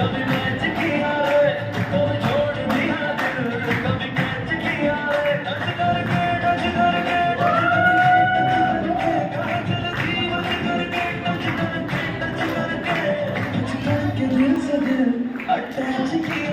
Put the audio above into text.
कभी मैच किया है कभी छोड़ दिया दिल कभी कैच किया है टच करके टच करके टच करके कभी चल दी बच करके टच करके टच करके दिल से दिल अटैच किया